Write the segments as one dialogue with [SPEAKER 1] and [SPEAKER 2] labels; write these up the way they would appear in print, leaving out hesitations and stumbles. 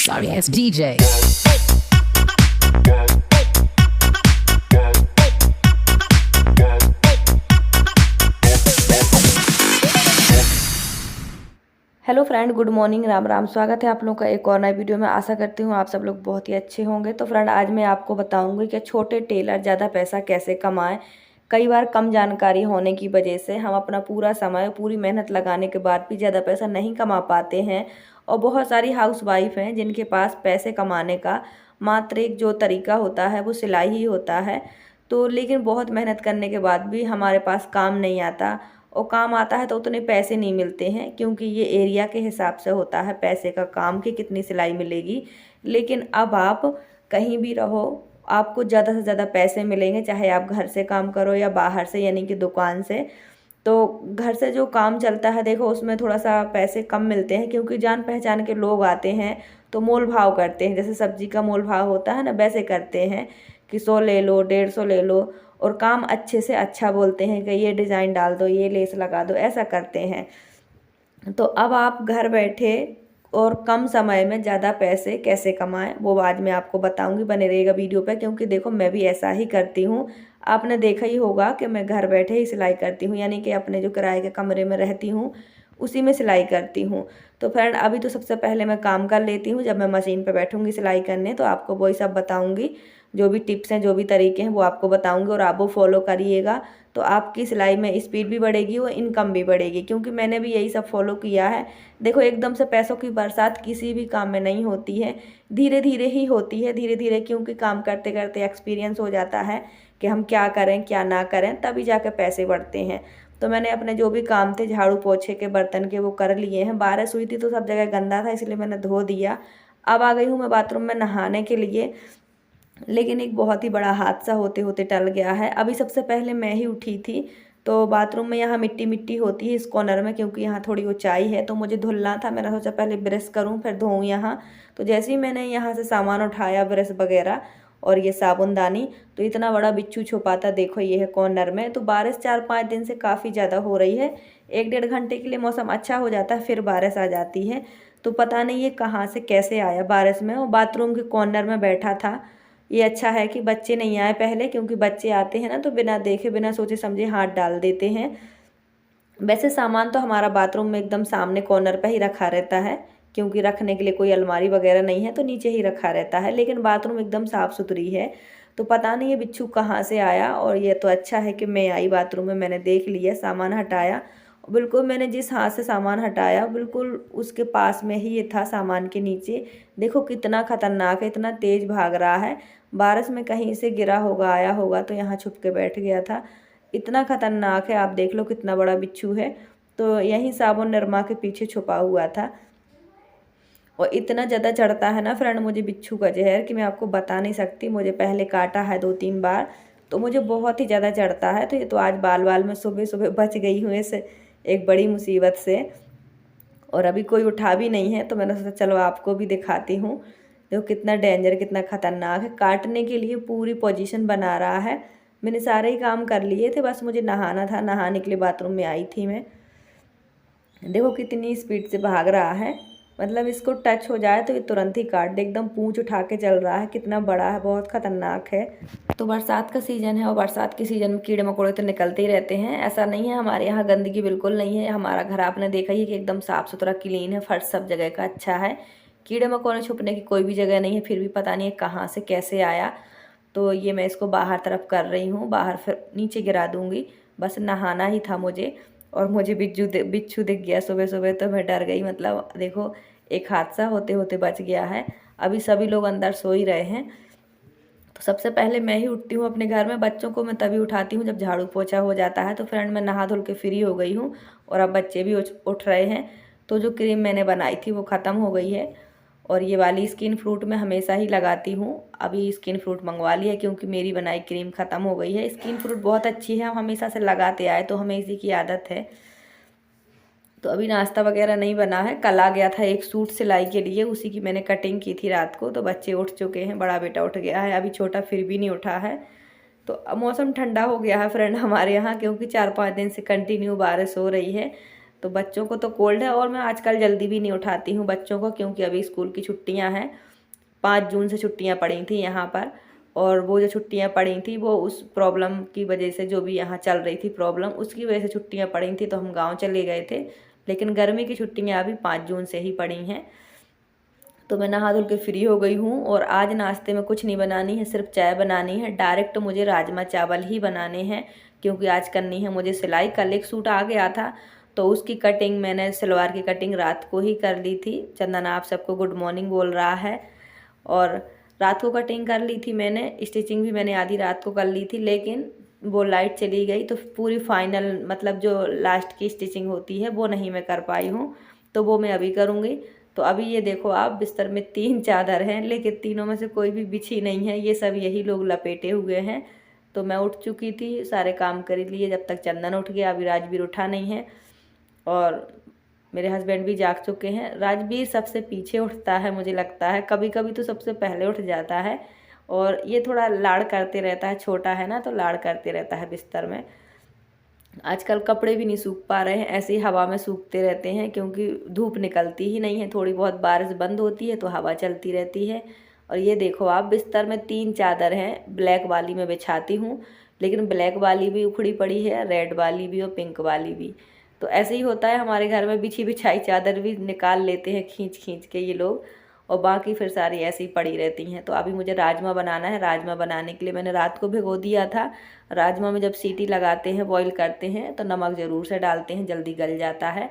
[SPEAKER 1] Sorry ass DJ.
[SPEAKER 2] Hello friend, good morning, Ram Ram. स्वागत है आप लोगों का एक और नए वीडियो में। आशा करती हूँ आप सब लोग बहुत ही अच्छे होंगे। तो फ्रेंड, आज मैं आपको बताऊंगी कि छोटे टेलर ज़्यादा पैसा कैसे कमाएं। कई बार कम जानकारी होने की वजह से हम अपना पूरा समय, पूरी मेहनत लगाने के बाद भी ज़्यादा पैसा नहीं कमा पाते हैं। और बहुत सारी हाउसवाइफ हैं जिनके पास पैसे कमाने का मात्र एक जो तरीका होता है वो सिलाई ही होता है। तो लेकिन बहुत मेहनत करने के बाद भी हमारे पास काम नहीं आता, और काम आता है तो उतने पैसे नहीं मिलते हैं, क्योंकि ये एरिया के हिसाब से होता है पैसे का काम कि कितनी सिलाई मिलेगी। लेकिन अब आप कहीं भी रहो, आपको ज़्यादा से ज़्यादा पैसे मिलेंगे, चाहे आप घर से काम करो या बाहर से, यानी कि दुकान से। तो घर से जो काम चलता है, देखो उसमें थोड़ा सा पैसे कम मिलते हैं, क्योंकि जान पहचान के लोग आते हैं तो मोल भाव करते हैं। जैसे सब्जी का मोल भाव होता है ना, वैसे करते हैं कि 100 ले लो, 150 ले लो। और काम अच्छे से अच्छा बोलते हैं कि ये डिज़ाइन डाल दो, ये लेस लगा दो, ऐसा करते हैं। तो अब आप घर बैठे और कम समय में ज़्यादा पैसे कैसे कमाएं, वो आज मैं आपको बताऊंगी। बने रहिएगा वीडियो पे, क्योंकि देखो मैं भी ऐसा ही करती हूँ। आपने देखा ही होगा कि मैं घर बैठे ही सिलाई करती हूँ, यानी कि अपने जो किराए के कमरे में रहती हूँ उसी में सिलाई करती हूँ। तो फ्रेंड, अभी तो सबसे पहले मैं काम कर लेती हूँ। जब मैं मशीन पर बैठूँगी सिलाई करने तो आपको वही सब बताऊँगी। जो भी टिप्स हैं, जो भी तरीके हैं, वो आपको बताऊँगी और आप वो फॉलो करिएगा। तो आपकी सिलाई में स्पीड भी बढ़ेगी और इनकम भी बढ़ेगी, क्योंकि मैंने भी यही सब फॉलो किया है। देखो, एकदम से पैसों की बरसात किसी भी काम में नहीं होती है, धीरे धीरे ही होती है, धीरे धीरे। क्योंकि काम करते करते एक्सपीरियंस हो जाता है कि हम क्या करें क्या ना करें, तभी जाकर पैसे बढ़ते हैं। तो मैंने अपने जो भी काम थे, झाड़ू पोछे के, बर्तन के, वो कर लिए हैं। बारिश हुई थी तो सब जगह गंदा था, इसलिए मैंने धो दिया। अब आ गई हूँ मैं बाथरूम में नहाने के लिए। लेकिन एक बहुत ही बड़ा हादसा होते होते टल गया है। अभी सबसे पहले मैं ही उठी थी, तो बाथरूम में यहाँ मिट्टी मिट्टी होती है इस कॉर्नर में, क्योंकि यहाँ थोड़ी ऊंचाई है, तो मुझे धुलना था। मैंने सोचा पहले ब्रश करूँ फिर धोऊँ यहाँ। तो जैसे ही मैंने यहाँ से सामान उठाया, ब्रश वगैरह और ये साबुनदानी, तो इतना बड़ा बिच्छू छुपा था। देखो ये है कॉर्नर में। तो बारिश 4-5 दिन से काफ़ी ज़्यादा हो रही है। 1-1.5 घंटे के लिए मौसम अच्छा हो जाता है, फिर बारिश आ जाती है। तो पता नहीं ये कहाँ से कैसे आया बारिश में, और बाथरूम के कॉर्नर में बैठा था। ये अच्छा है कि बच्चे नहीं आए पहले, क्योंकि बच्चे आते हैं ना तो बिना देखे बिना सोचे समझे हाथ डाल देते हैं। वैसे सामान तो हमारा बाथरूम में एकदम सामने कॉर्नर पर ही रखा रहता है, क्योंकि रखने के लिए कोई अलमारी वगैरह नहीं है, तो नीचे ही रखा रहता है। लेकिन बाथरूम एकदम साफ़ सुथरी है। तो पता नहीं ये बिच्छू कहाँ से आया। और ये तो अच्छा है कि मैं आई बाथरूम में, मैंने देख लिया, सामान हटाया। बिल्कुल मैंने जिस हाथ से सामान हटाया, बिल्कुल उसके पास में ही ये था, सामान के नीचे। देखो कितना खतरनाक है, इतना तेज़ भाग रहा है। बारिश में कहीं से गिरा होगा, आया होगा, तो यहाँ छुप के बैठ गया था। इतना खतरनाक है, आप देख लो कितना बड़ा बिच्छू है। तो यहीं साबुन निरमा के पीछे छुपा हुआ था। और इतना ज़्यादा चढ़ता है ना फ्रेंड मुझे बिच्छू का जहर, कि मैं आपको बता नहीं सकती। मुझे पहले काटा है 2-3 बार, तो मुझे बहुत ही ज़्यादा चढ़ता है। तो ये तो आज बाल बाल में सुबह सुबह बच गई हूँ इस एक बड़ी मुसीबत से। और अभी कोई उठा भी नहीं है, तो मैंने सोचा चलो आपको भी दिखाती हूँ। देखो कितना डेंजर, कितना खतरनाक है। काटने के लिए पूरी पोजीशन बना रहा है। मैंने सारे ही काम कर लिए थे, बस मुझे नहाना था। नहाने के लिए बाथरूम में आई थी मैं। देखो कितनी स्पीड से भाग रहा है, मतलब इसको टच हो जाए तो ये तुरंत ही काट दे। एकदम पूंछ उठा के चल रहा है, कितना बड़ा है, बहुत खतरनाक है। तो बरसात का सीज़न है, और बरसात के सीज़न में कीड़े मकोड़े तो निकलते ही रहते हैं। ऐसा नहीं है, हमारे यहाँ गंदगी बिल्कुल नहीं है। हमारा घर आपने देखा ही है कि एकदम साफ़ सुथरा क्लीन है, फर्श सब जगह का अच्छा है। कीड़े मकोड़े छुपने की कोई भी जगह नहीं है। फिर भी पता नहीं है कहाँ से कैसे आया। तो ये मैं इसको बाहर तरफ कर रही हूँ, बाहर फिर नीचे गिरा दूँगी। बस नहाना ही था मुझे, और मुझे बिच्छू दिख गया सुबह सुबह, तो मैं डर गई। मतलब देखो, एक हादसा होते होते बच गया है। अभी सभी लोग अंदर सो ही रहे हैं। तो सबसे पहले मैं ही उठती हूँ अपने घर में। बच्चों को मैं तभी उठाती हूँ जब झाड़ू पोछा हो जाता है। तो फ्रेंड मैं नहा धुल के फ्री हो गई हूँ, और अब बच्चे भी उठ रहे हैं। तो जो क्रीम मैंने बनाई थी वो ख़त्म हो गई है, और ये वाली स्किन फ्रूट मैं हमेशा ही लगाती हूँ। अभी स्किन फ्रूट मंगवा लिया, क्योंकि मेरी बनाई क्रीम ख़त्म हो गई है। स्किन फ्रूट बहुत अच्छी है, हम हमेशा से लगाते आए, तो हमें इसी की आदत है। तो अभी नाश्ता वगैरह नहीं बना है। कल आ गया था एक सूट सिलाई के लिए, उसी की मैंने कटिंग की थी रात को। तो बच्चे उठ चुके हैं, बड़ा बेटा उठ गया है, अभी छोटा फिर भी नहीं उठा है। तो अब मौसम ठंडा हो गया है फ्रेंड हमारे यहाँ, क्योंकि 4-5 दिन से कंटिन्यू बारिश हो रही है। तो बच्चों को तो कोल्ड है और मैं आजकल जल्दी भी नहीं उठाती हूँ बच्चों को, क्योंकि अभी स्कूल की छुट्टियाँ हैं। 5 जून से छुट्टियाँ पड़ी थी यहाँ पर, और वो जो छुट्टियाँ पड़ी थी वो उस प्रॉब्लम की वजह से, जो भी यहाँ चल रही थी प्रॉब्लम, उसकी वजह से छुट्टियाँ पड़ी थी, तो हम गाँव चले गए थे। लेकिन गर्मी की छुट्टियाँ अभी 5 जून से ही पड़ी हैं। तो मैं नहा धुल के फ्री हो गई हूँ, और आज नाश्ते में कुछ नहीं बनानी है, सिर्फ चाय बनानी है। डायरेक्ट मुझे राजमा चावल ही बनाने हैं, क्योंकि आज करनी है मुझे सिलाई। कल एक सूट आ गया था, तो उसकी कटिंग मैंने, सलवार की कटिंग रात को ही कर ली थी। चंदन आप सबको गुड मॉर्निंग बोल रहा है। और रात को कटिंग कर ली थी मैंने, स्टिचिंग भी मैंने आधी रात को कर ली थी, लेकिन वो लाइट चली गई, तो पूरी फाइनल मतलब जो लास्ट की स्टिचिंग होती है वो नहीं मैं कर पाई हूँ, तो वो मैं अभी करूँगी। तो अभी ये देखो आप, बिस्तर में 3 चादर हैं, लेकिन तीनों में से कोई भी बिछी नहीं है, ये सब यही लोग लपेटे हुए हैं। तो मैं उठ चुकी थी, सारे काम कर लिए जब तक चंदन उठ गया। अभी राजवीर उठा नहीं है, और मेरे हस्बैंड भी जाग चुके हैं। राजवीर सबसे पीछे उठता है मुझे लगता है, कभी कभी तो सबसे पहले उठ जाता है, और ये थोड़ा लाड़ करते रहता है, छोटा है ना, तो लाड़ करते रहता है बिस्तर में। आजकल कपड़े भी नहीं सूख पा रहे हैं, ऐसे ही हवा में सूखते रहते हैं, क्योंकि धूप निकलती ही नहीं है। थोड़ी बहुत बारिश बंद होती है तो हवा चलती रहती है। और ये देखो आप, बिस्तर में 3 चादर हैं, ब्लैक वाली मैं बिछाती हूँ, लेकिन ब्लैक वाली भी उखड़ी पड़ी है, रेड वाली भी और पिंक वाली भी। तो ऐसे ही होता है हमारे घर में, बिछी बिछाई चादर भी निकाल लेते हैं खींच खींच के ये लोग, और बाकी फिर सारी ऐसी ही पड़ी रहती हैं। तो अभी मुझे राजमा बनाना है। राजमा बनाने के लिए मैंने रात को भिगो दिया था। राजमा में जब सीटी लगाते हैं, बॉईल करते हैं, तो नमक ज़रूर से डालते हैं, जल्दी गल जाता है,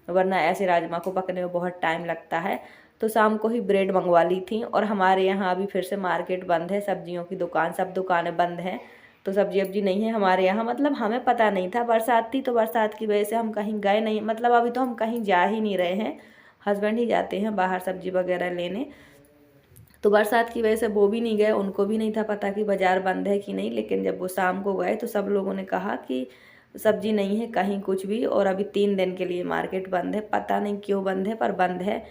[SPEAKER 2] वरना ऐसे राजमा को पकने में बहुत टाइम लगता है। तो शाम को ही ब्रेड मंगवा ली थी, और हमारे यहाँ अभी फिर से मार्केट बंद है, सब्जियों की दुकान, सब दुकानें बंद हैं, तो सब्जी अब्जी नहीं है हमारे यहाँ। मतलब हमें पता नहीं था बरसात थी, तो बरसात की वजह से हम कहीं गए नहीं, मतलब अभी तो हम कहीं जा ही नहीं रहे हैं, हस्बैंड ही जाते हैं बाहर सब्जी वगैरह लेने। तो बरसात की वजह से वो भी नहीं गए, उनको भी नहीं था पता कि बाज़ार बंद है कि नहीं। लेकिन जब वो शाम को गए तो सब लोगों ने कहा कि सब्जी नहीं है कहीं कुछ भी, और अभी 3 दिन के लिए मार्केट बंद है, पता नहीं क्यों बंद है पर बंद है।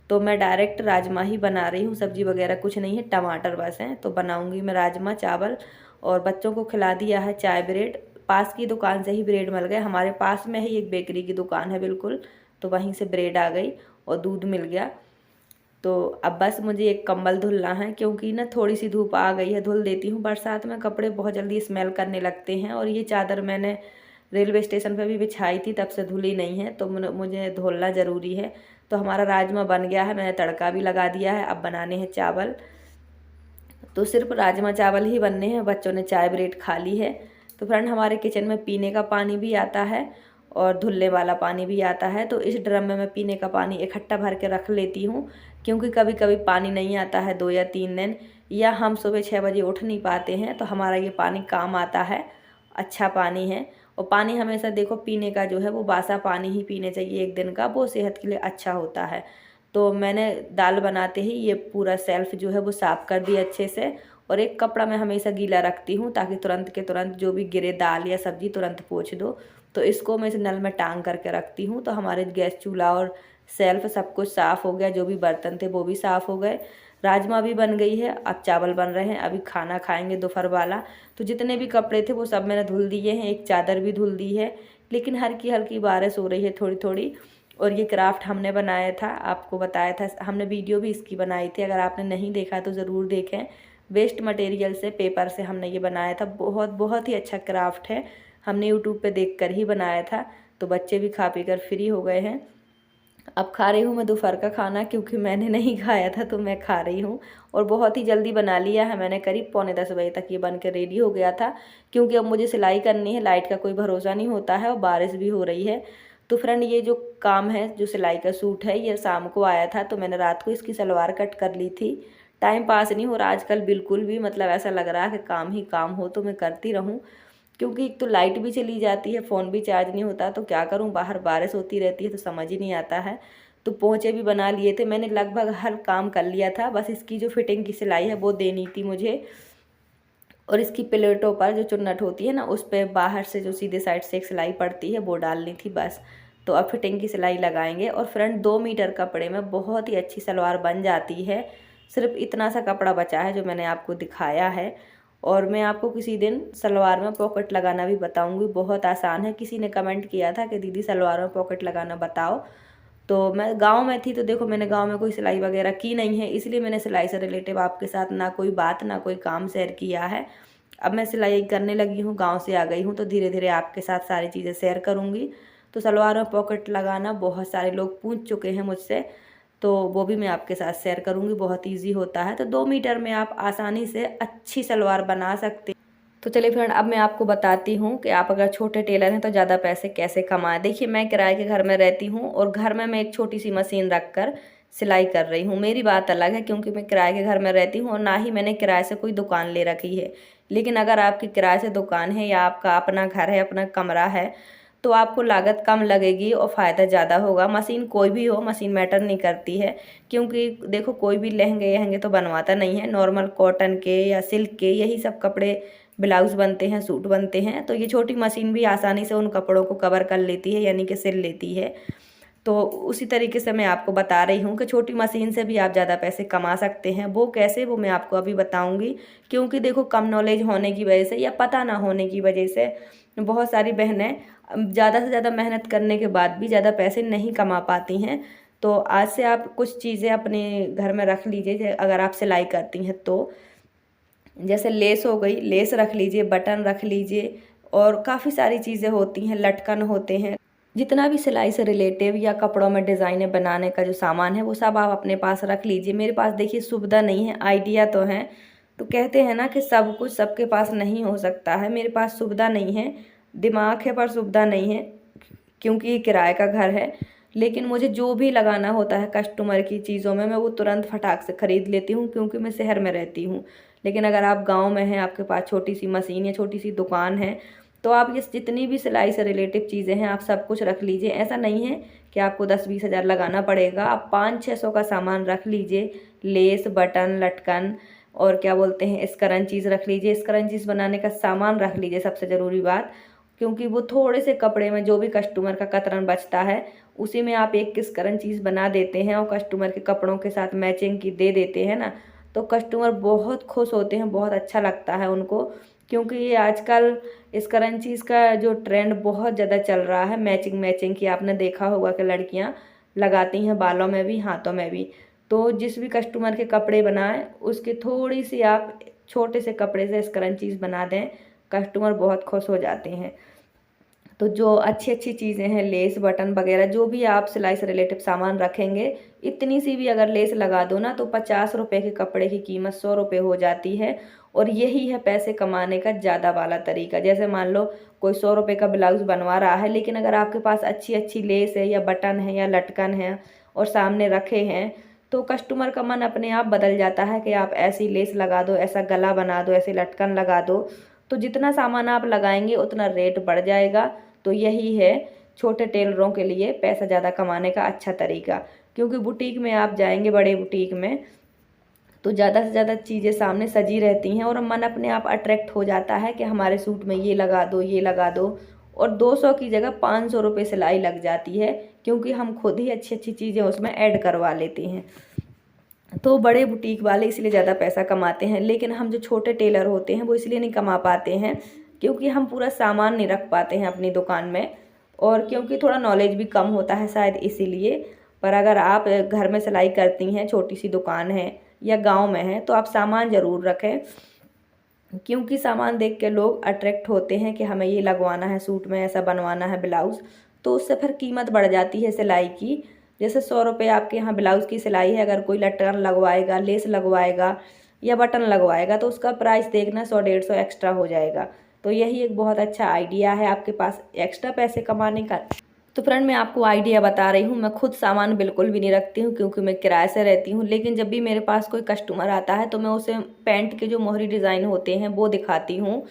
[SPEAKER 2] तो मैं डायरेक्ट राजमा ही बना रही हूँ, सब्जी वगैरह कुछ नहीं है, टमाटर बस हैं, तो बनाऊँगी मैं राजमा चावल। और बच्चों को खिला दिया है चाय ब्रेड, पास की दुकान से ही ब्रेड मिल गए, हमारे पास में ही एक बेकरी की दुकान है बिल्कुल, तो वहीं से ब्रेड आ गई और दूध मिल गया। तो अब बस मुझे एक कंबल धुलना है, क्योंकि ना थोड़ी सी धूप आ गई है, धुल देती हूँ। बरसात में कपड़े बहुत जल्दी स्मेल करने लगते हैं, और ये चादर मैंने रेलवे स्टेशन पर भी बिछाई थी, तब से धुली नहीं है, तो मुझे धुलना ज़रूरी है। तो हमारा राजमा बन गया है, मैंने तड़का भी लगा दिया है, अब बनाने हैं चावल। तो सिर्फ राजमा चावल ही बनने हैं, बच्चों ने चाय ब्रेड खा ली है। तो फ्रेंड, हमारे किचन में पीने का पानी भी आता है और धुलने वाला पानी भी आता है, तो इस ड्रम में मैं पीने का पानी इकट्ठा भर के रख लेती हूँ, क्योंकि कभी कभी पानी नहीं आता है 2 या 3 दिन, या हम सुबह 6 बजे उठ नहीं पाते हैं, तो हमारा ये पानी काम आता है, अच्छा पानी है। और पानी हमेशा देखो पीने का जो है वो बासा पानी ही पीने चाहिए, एक दिन का, वो सेहत के लिए अच्छा होता है। तो मैंने दाल बनाते ही ये पूरा सेल्फ जो है वो साफ़ कर दिया अच्छे से, और एक कपड़ा मैं हमेशा गीला रखती हूँ, ताकि तुरंत के तुरंत जो भी गिरे दाल या सब्जी तुरंत पोंछ दो। तो इसको मैं इस नल में टांग करके रखती हूँ। तो हमारे गैस चूल्हा और सेल्फ सब कुछ साफ़ हो गया, जो भी बर्तन थे वो भी साफ़ हो गए। राजमा भी बन गई है, अब चावल बन रहे हैं, अभी खाना खाएंगे दोपहर वाला। तो जितने भी कपड़े थे वो सब मैंने धुल दिए हैं, एक चादर भी धुल दी है, लेकिन हल्की हल्की बारिश हो रही है थोड़ी थोड़ी। और ये क्राफ्ट हमने बनाया था, आपको बताया था, हमने वीडियो भी इसकी बनाई थी, अगर आपने नहीं देखा तो ज़रूर देखें। वेस्ट मटेरियल से, पेपर से हमने ये बनाया था, बहुत बहुत ही अच्छा क्राफ्ट है, हमने यूट्यूब पे देखकर ही बनाया था। तो बच्चे भी खा पी कर फ्री हो गए हैं। अब खा रही हूँ मैं दोपहर का खाना, क्योंकि मैंने नहीं खाया था तो मैं खा रही हूँ, और बहुत ही जल्दी बना लिया है मैंने, करीब पौने 10 बजे तक ये बन के रेडी हो गया था, क्योंकि अब मुझे सिलाई करनी है, लाइट का कोई भरोसा नहीं होता है और बारिश भी हो रही है। तो फ्रेंड, ये जो काम है, जो सिलाई का सूट है, ये शाम को आया था, तो मैंने रात को इसकी सलवार कट कर ली थी। टाइम पास नहीं हो रहा आजकल बिल्कुल भी, मतलब ऐसा लग रहा है कि काम ही काम हो, तो मैं करती रहूँ, क्योंकि एक तो लाइट भी चली जाती है, फ़ोन भी चार्ज नहीं होता, तो क्या करूँ, बाहर बारिश होती रहती है तो समझ ही नहीं आता है। तो पोंछे भी बना लिए थे मैंने, लगभग हर काम कर लिया था, बस इसकी जो फिटिंग की सिलाई है वो देनी थी मुझे, और इसकी प्लेटों पर जो चुन्नट होती है ना, उस पर बाहर से जो सीधे साइड से एक सिलाई पड़ती है वो डालनी थी बस। तो अब फिटिंग की सिलाई लगाएंगे। और फ्रेंड, 2 मीटर कपड़े में बहुत ही अच्छी सलवार बन जाती है, सिर्फ इतना सा कपड़ा बचा है जो मैंने आपको दिखाया है। और मैं आपको किसी दिन सलवार में पॉकेट लगाना भी बताऊंगी, बहुत आसान है। किसी ने कमेंट किया था कि दीदी सलवार में पॉकेट लगाना बताओ। तो मैं गांव में थी तो देखो मैंने गांव में कोई सिलाई वगैरह की नहीं है, इसलिए मैंने सिलाई से रिलेटिव आपके साथ ना कोई बात ना कोई काम शेयर किया है। अब मैं सिलाई करने लगी हूँ, गांव से आ गई हूँ, तो धीरे धीरे आपके साथ सारी चीज़ें शेयर करूँगी। तो सलवार में पॉकेट लगाना बहुत सारे लोग पूछ चुके हैं मुझसे, तो वो भी मैं आपके साथ शेयर करूँगी। बहुत ईजी होता है, तो 2 मीटर में आप आसानी से अच्छी सलवार बना सकते हैं। तो चलिए फ्रेंड, अब मैं आपको बताती हूँ कि आप अगर छोटे टेलर हैं तो ज़्यादा पैसे कैसे कमाएं। देखिए, मैं किराए के घर में रहती हूँ और घर में मैं एक छोटी सी मशीन रख कर सिलाई कर रही हूँ। मेरी बात अलग है, क्योंकि मैं किराए के घर में रहती हूँ और ना ही मैंने किराए से कोई दुकान ले रखी है। लेकिन अगर आपकी किराए से दुकान है या आपका अपना घर है, अपना कमरा है, तो आपको लागत कम लगेगी और फ़ायदा ज़्यादा होगा। मशीन कोई भी हो, मशीन मैटर नहीं करती है, क्योंकि देखो कोई भी लहंगे यहंगे तो बनवाता नहीं है। नॉर्मल कॉटन के या सिल्क के यही सब कपड़े ब्लाउज़ बनते हैं, सूट बनते हैं। तो ये छोटी मशीन भी आसानी से उन कपड़ों को कवर कर लेती है, यानी कि सिल लेती है। तो उसी तरीके से मैं आपको बता रही हूँ कि छोटी मशीन से भी आप ज़्यादा पैसे कमा सकते हैं। वो कैसे, वो मैं आपको अभी बताऊँगी। क्योंकि देखो कम नॉलेज होने की वजह से या पता ना होने की वजह से बहुत सारी बहनें ज़्यादा से ज़्यादा मेहनत करने के बाद भी ज़्यादा पैसे नहीं कमा पाती हैं। तो आज से आप कुछ चीज़ें अपने घर में रख लीजिए अगर आप सिलाई करती हैं तो। जैसे लेस हो गई, लेस रख लीजिए, बटन रख लीजिए, और काफ़ी सारी चीज़ें होती हैं, लटकन होते हैं। जितना भी सिलाई से रिलेटिव या कपड़ों में डिज़ाइनें बनाने का जो सामान है वो सब आप अपने पास रख लीजिए। मेरे पास देखिए सुविधा नहीं है, आइडिया तो है। तो कहते हैं ना कि सब कुछ सबके पास नहीं हो सकता है। मेरे पास सुविधा नहीं है, दिमाग है पर सुविधा नहीं है, क्योंकि ये किराए का घर है। लेकिन मुझे जो भी लगाना होता है कस्टमर की चीज़ों में, मैं वो तुरंत फटाक से ख़रीद लेती हूँ, क्योंकि मैं शहर में रहती हूँ। लेकिन अगर आप गांव में हैं, आपके पास छोटी सी मशीन या छोटी सी दुकान है, तो आप ये जितनी भी सिलाई से रिलेटिव चीज़ें हैं आप सब कुछ रख लीजिए। ऐसा नहीं है कि आपको 10-20 हज़ार लगाना पड़ेगा, आप 500-600 का सामान रख लीजिए। लेस, बटन, लटकन और क्या बोलते हैं स्क्रंचीज़ रख लीजिए। स्क्रंचीज़ बनाने का सामान रख लीजिए, सबसे ज़रूरी बात, क्योंकि वो थोड़े से कपड़े में जो भी कस्टमर का कतरन बचता है उसी में आप एक स्क्रंचीज़ बना देते हैं और कस्टमर के कपड़ों के साथ मैचिंग की दे देते हैं ना, तो कस्टमर बहुत खुश होते हैं, बहुत अच्छा लगता है उनको। क्योंकि ये आजकल स्क्रंचीज़ का जो ट्रेंड बहुत ज़्यादा चल रहा है, मैचिंग मैचिंग की आपने देखा होगा कि लड़कियां लगाती हैं बालों में भी, हाथों में भी। तो जिस भी कस्टमर के कपड़े बनाएं उसके थोड़ी सी आप छोटे से कपड़े से स्क्रंचीज़ बना दें, कस्टमर बहुत खुश हो जाते हैं। तो जो अच्छी अच्छी चीज़ें हैं, लेस, बटन वगैरह, जो भी आप सिलाई से रिलेटिव सामान रखेंगे, इतनी सी भी अगर लेस लगा दो ना तो 50 रुपये के कपड़े की कीमत 100 रुपये हो जाती है। और यही है पैसे कमाने का ज़्यादा वाला तरीका। जैसे मान लो कोई 100 रुपये का ब्लाउज़ बनवा रहा है, लेकिन अगर आपके पास अच्छी अच्छी लेस है या बटन है या लटकन है और सामने रखे हैं, तो कस्टमर का मन अपने आप बदल जाता है कि आप ऐसी लेस लगा दो, ऐसा गला बना दो, ऐसे लटकन लगा दो। तो जितना सामान आप लगाएंगे उतना रेट बढ़ जाएगा। तो यही है छोटे टेलरों के लिए पैसा ज़्यादा कमाने का अच्छा तरीका। क्योंकि बुटीक में आप जाएंगे, बड़े बुटीक में, तो ज़्यादा से ज़्यादा चीज़ें सामने सजी रहती हैं और मन अपने आप अट्रैक्ट हो जाता है कि हमारे सूट में ये लगा दो, ये लगा दो। और 200 की जगह 500 रुपये सिलाई लग जाती है, क्योंकि हम खुद ही अच्छी अच्छी चीज़ें उसमें ऐड करवा लेते हैं। तो बड़े बुटीक वाले इसलिए ज़्यादा पैसा कमाते हैं, लेकिन हम जो छोटे टेलर होते हैं वो इसलिए नहीं कमा पाते हैं क्योंकि हम पूरा सामान नहीं रख पाते हैं अपनी दुकान में, और क्योंकि थोड़ा नॉलेज भी कम होता है शायद इसीलिए। पर अगर आप घर में सिलाई करती हैं, छोटी सी दुकान है या गांव में है, तो आप सामान ज़रूर रखें, क्योंकि सामान देख के लोग अट्रैक्ट होते हैं कि हमें ये लगवाना है सूट में, ऐसा बनवाना है ब्लाउज़। तो उससे फिर कीमत बढ़ जाती है सिलाई की। जैसे 100 रुपये आपके यहाँ ब्लाउज़ की सिलाई है, अगर कोई लटकन लगवाएगा, लेस लगवाएगा या बटन लगवाएगा, तो उसका प्राइस देखना 100-150 एक्स्ट्रा हो जाएगा। तो यही एक बहुत अच्छा आइडिया है आपके पास एक्स्ट्रा पैसे कमाने का। तो फ्रेंड, मैं आपको आइडिया बता रही हूँ। मैं खुद सामान बिल्कुल भी नहीं रखती हूँ, क्योंकि मैं किराए से रहती हूँ। लेकिन जब भी मेरे पास कोई कस्टमर आता है तो मैं उसे पैंट के जो मोहरी डिज़ाइन होते हैं वो दिखाती हूँ,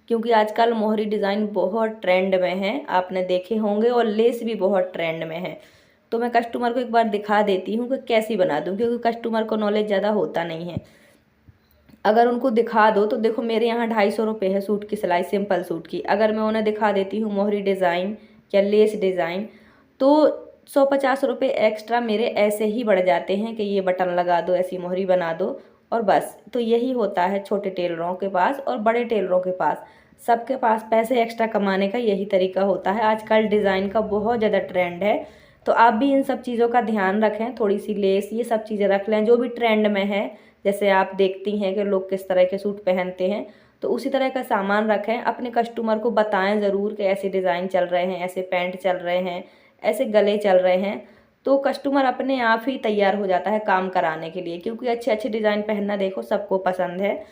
[SPEAKER 2] क्योंकि आजकल मोहरी डिज़ाइन बहुत ट्रेंड में है, आपने देखे होंगे, और लेस भी बहुत ट्रेंड में है। तो मैं कस्टमर को एक बार दिखा देती हूँ कि कैसी बना दूँ, क्योंकि कस्टमर को नॉलेज ज़्यादा होता नहीं है। अगर उनको दिखा दो तो देखो मेरे यहाँ 250 रुपये है सूट की सिलाई, सिंपल सूट की। अगर मैं उन्हें दिखा देती हूँ मोहरी डिज़ाइन या लेस डिज़ाइन, तो 150 रुपये एक्स्ट्रा मेरे ऐसे ही बढ़ जाते हैं कि ये बटन लगा दो, ऐसी मोहरी बना दो। और बस। तो यही होता है छोटे टेलरों के पास और बड़े टेलरों के पास, सबके पास पैसे एक्स्ट्रा कमाने का यही तरीका होता है। आजकल डिज़ाइन का बहुत ज़्यादा ट्रेंड है, तो आप भी इन सब चीज़ों का ध्यान रखें, थोड़ी सी लेस ये सब चीज़ें रख लें जो भी ट्रेंड में है। जैसे आप देखती हैं कि लोग किस तरह के सूट पहनते हैं, तो उसी तरह का सामान रखें। अपने कस्टमर को बताएं ज़रूर कि ऐसे डिज़ाइन चल रहे हैं, ऐसे पैंट चल रहे हैं, ऐसे गले चल रहे हैं। तो कस्टमर अपने आप ही तैयार हो जाता है काम कराने के लिए, क्योंकि अच्छे अच्छे डिज़ाइन पहनना देखो सबको पसंद है।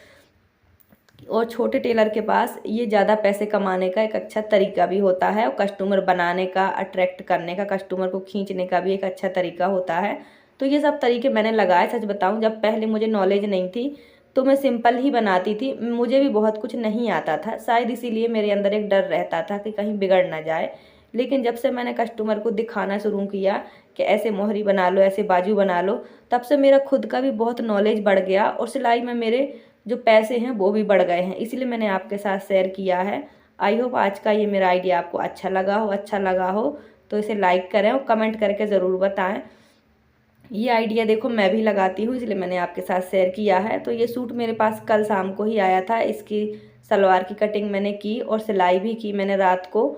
[SPEAKER 2] और छोटे टेलर के पास ये ज़्यादा पैसे कमाने का एक अच्छा तरीका भी होता है, और कस्टमर बनाने का, अट्रैक्ट करने का, कस्टमर को खींचने का भी एक अच्छा तरीका होता है। तो ये सब तरीके मैंने लगाए। सच बताऊं, जब पहले मुझे नॉलेज नहीं थी तो मैं सिंपल ही बनाती थी, मुझे भी बहुत कुछ नहीं आता था, शायद इसीलिए मेरे अंदर एक डर रहता था कि कहीं बिगड़ ना जाए। लेकिन जब से मैंने कस्टमर को दिखाना शुरू किया कि ऐसे मोहरी बना लो, ऐसे बाजू बना लो, तब से मेरा खुद का भी बहुत नॉलेज बढ़ गया और सिलाई में मेरे जो पैसे हैं वो भी बढ़ गए हैं। इसलिए मैंने आपके साथ शेयर किया है। आई होप आज का ये मेरा आइडिया आपको अच्छा लगा हो तो इसे लाइक करें और कमेंट करके ज़रूर बताएं। ये आइडिया देखो मैं भी लगाती हूँ, इसलिए मैंने आपके साथ शेयर किया है। तो ये सूट मेरे पास कल शाम को ही आया था। इसकी सलवार की कटिंग मैंने की और सिलाई भी की मैंने रात को,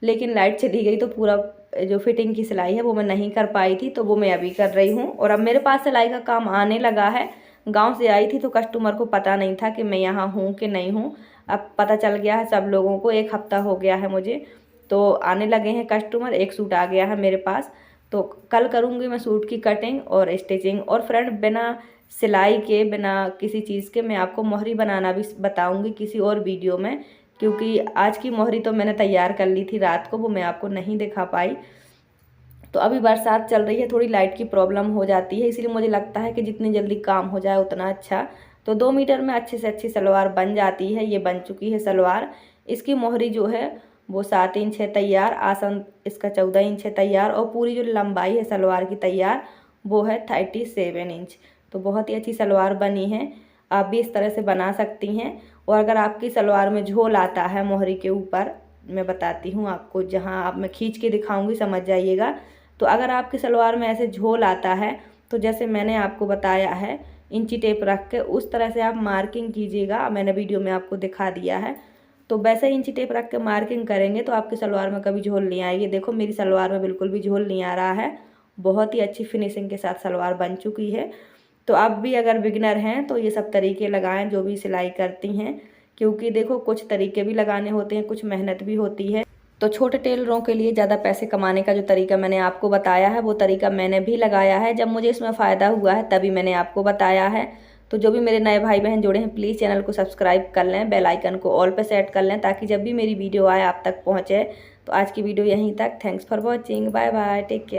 [SPEAKER 2] लेकिन लाइट चली गई तो पूरा जो फिटिंग की सिलाई है वो मैं नहीं कर पाई थी, तो वो मैं अभी कर रही हूँ। और अब मेरे पास सिलाई का काम आने लगा है। गांव से आई थी तो कस्टमर को पता नहीं था कि मैं यहाँ हूँ कि नहीं हूँ, अब पता चल गया है सब लोगों को। 1 हफ्ता हो गया है मुझे, तो आने लगे हैं कस्टमर। एक सूट आ गया है मेरे पास, तो कल करूँगी मैं सूट की कटिंग और स्टिचिंग। और फ्रेंड, बिना सिलाई के, बिना किसी चीज़ के मैं आपको मोहरी बनाना भी बताऊँगी किसी और वीडियो में, क्योंकि आज की मोहरी तो मैंने तैयार कर ली थी रात को, वो मैं आपको नहीं दिखा पाई। तो अभी बरसात चल रही है, थोड़ी लाइट की प्रॉब्लम हो जाती है, इसलिए मुझे लगता है कि जितनी जल्दी काम हो जाए उतना अच्छा। तो 2 मीटर में अच्छे से अच्छी सलवार बन जाती है। ये बन चुकी है सलवार। इसकी मोहरी जो है वो 7 इंच है तैयार, आसन इसका 14 इंच है तैयार, और पूरी जो लंबाई है सलवार की तैयार वो है 37 इंच। तो बहुत ही अच्छी सलवार बनी है। आप भी इस तरह से बना सकती हैं। और अगर आपकी सलवार में झोल आता है मोहरी के ऊपर, मैं बताती हूँ आपको, जहाँ आप मैं खींच के दिखाऊंगी समझ जाइएगा। तो अगर आपकी सलवार में ऐसे झोल आता है तो जैसे मैंने आपको बताया है, इंची टेप रख के उस तरह से आप मार्किंग कीजिएगा। मैंने वीडियो में आपको दिखा दिया है, तो वैसे इंची टेप रख के मार्किंग करेंगे तो आपकी सलवार में कभी झोल नहीं आएगी। देखो मेरी सलवार में बिल्कुल भी झोल नहीं आ रहा है, बहुत ही अच्छी फिनिशिंग के साथ सलवार बन चुकी है। तो आप भी अगर बिगिनर हैं तो ये सब तरीके लगाएं जो भी सिलाई करती हैं, क्योंकि देखो कुछ तरीके भी लगाने होते हैं, कुछ मेहनत भी होती है। तो छोटे टेलरों के लिए ज़्यादा पैसे कमाने का जो तरीका मैंने आपको बताया है, वो तरीका मैंने भी लगाया है। जब मुझे इसमें फ़ायदा हुआ है तभी मैंने आपको बताया है। तो जो भी मेरे नए भाई बहन जुड़े हैं, प्लीज़ चैनल को सब्सक्राइब कर लें, बेल आइकन को ऑल पे सेट कर लें, ताकि जब भी मेरी वीडियो आए आप तक पहुँचे। तो आज की वीडियो यहीं तक। Thanks for watching, bye bye, take care.